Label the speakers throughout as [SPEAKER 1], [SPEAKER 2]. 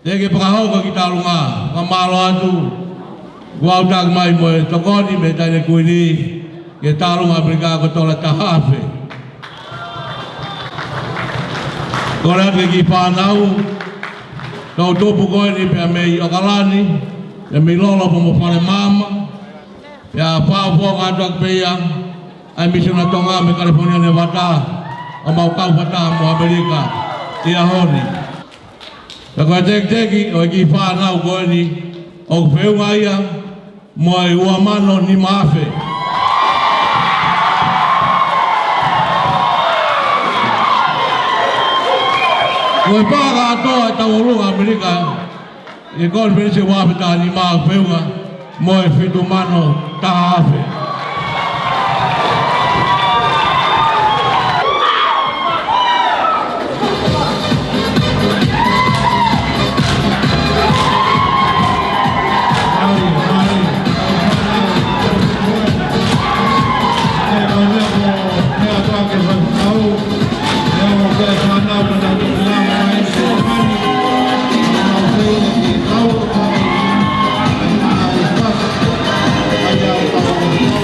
[SPEAKER 1] Ege pakahau ka kita lunga, kamalo atu. Gua udah mai mo tokoni me tane kuini, ke talunga Afrika ko tola tahafe. Kola ke panau, kau topu ko ni pe me okalani, ya me lolo mo fale mama. Ya pa po ka dak pe yang ai misuna tonga me California Nevada, o mau kau pata mo Amerika. Ia honi. Kau tek o ki panau ko ni o feu ngaia mo e ua mano ni mafe. Koe pāka atoa e taurunga Amerika, e konferensi wapita ni maa whiunga, mo e whitu mano tahawhe.
[SPEAKER 2] Thank you.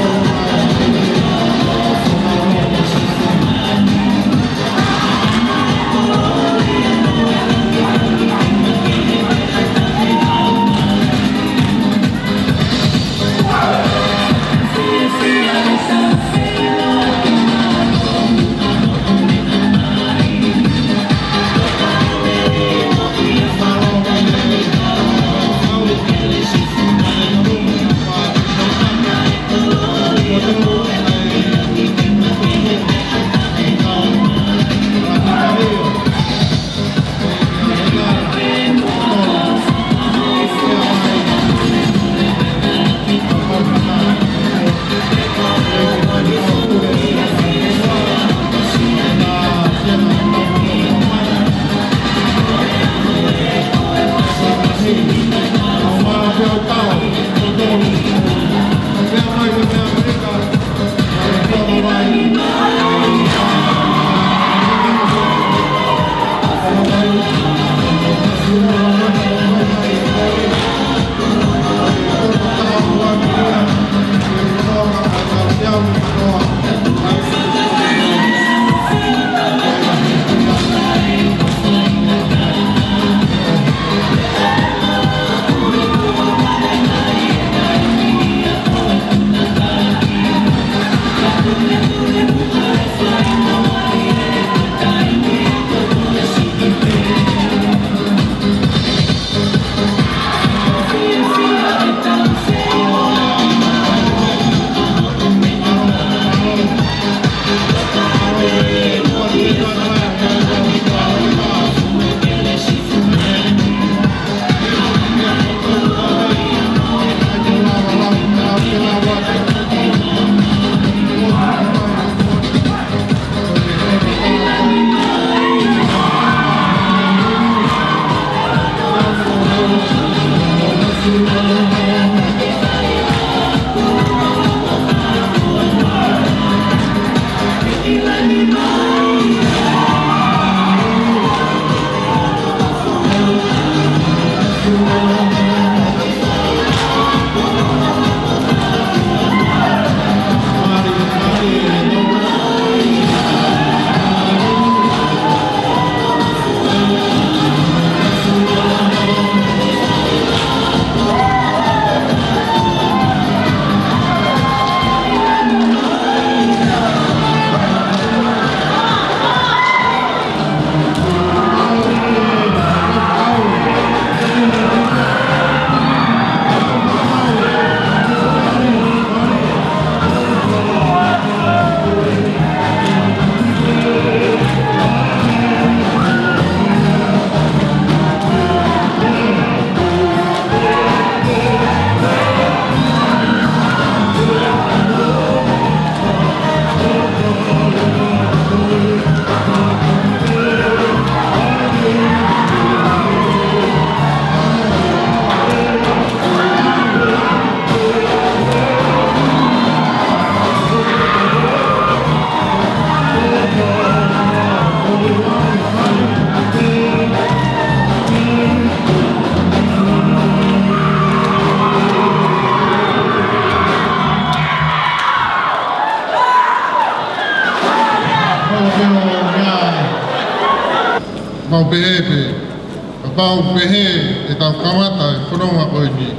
[SPEAKER 2] pau pehe e tau kamata e whanonga koe ni.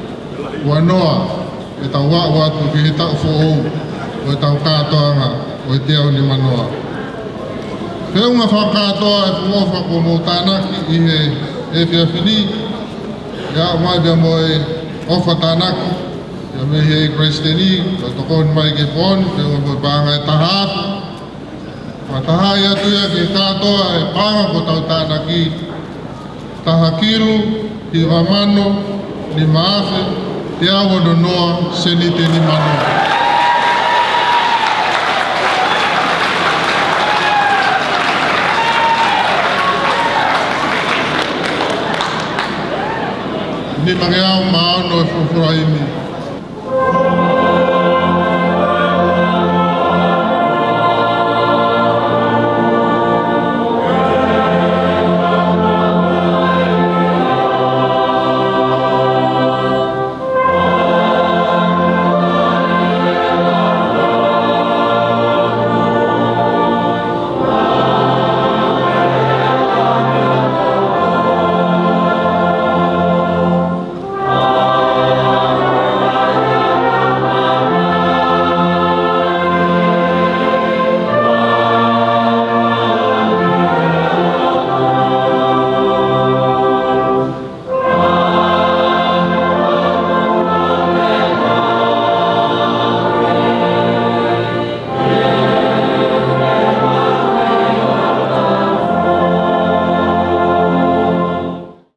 [SPEAKER 2] Ua noa e tau watu ki he tau whoou o e tau kātoanga o e te au ni manoa. Whiunga whakatoa e whuofa ko mō tānaki I he e whiawhini, e au mai bia mo e ofa tānaki, ia me he Grace Deni, o tokoni mai ke pōni, whiunga mo e pānga e tahātu. Ma taha ia tuia ki kātoa e pānga ko tau tānaki, taha kiru, ki wamano, ni maafe, te awa no noa, senite ni manoa. Ni mange au maano e whawhuraimi.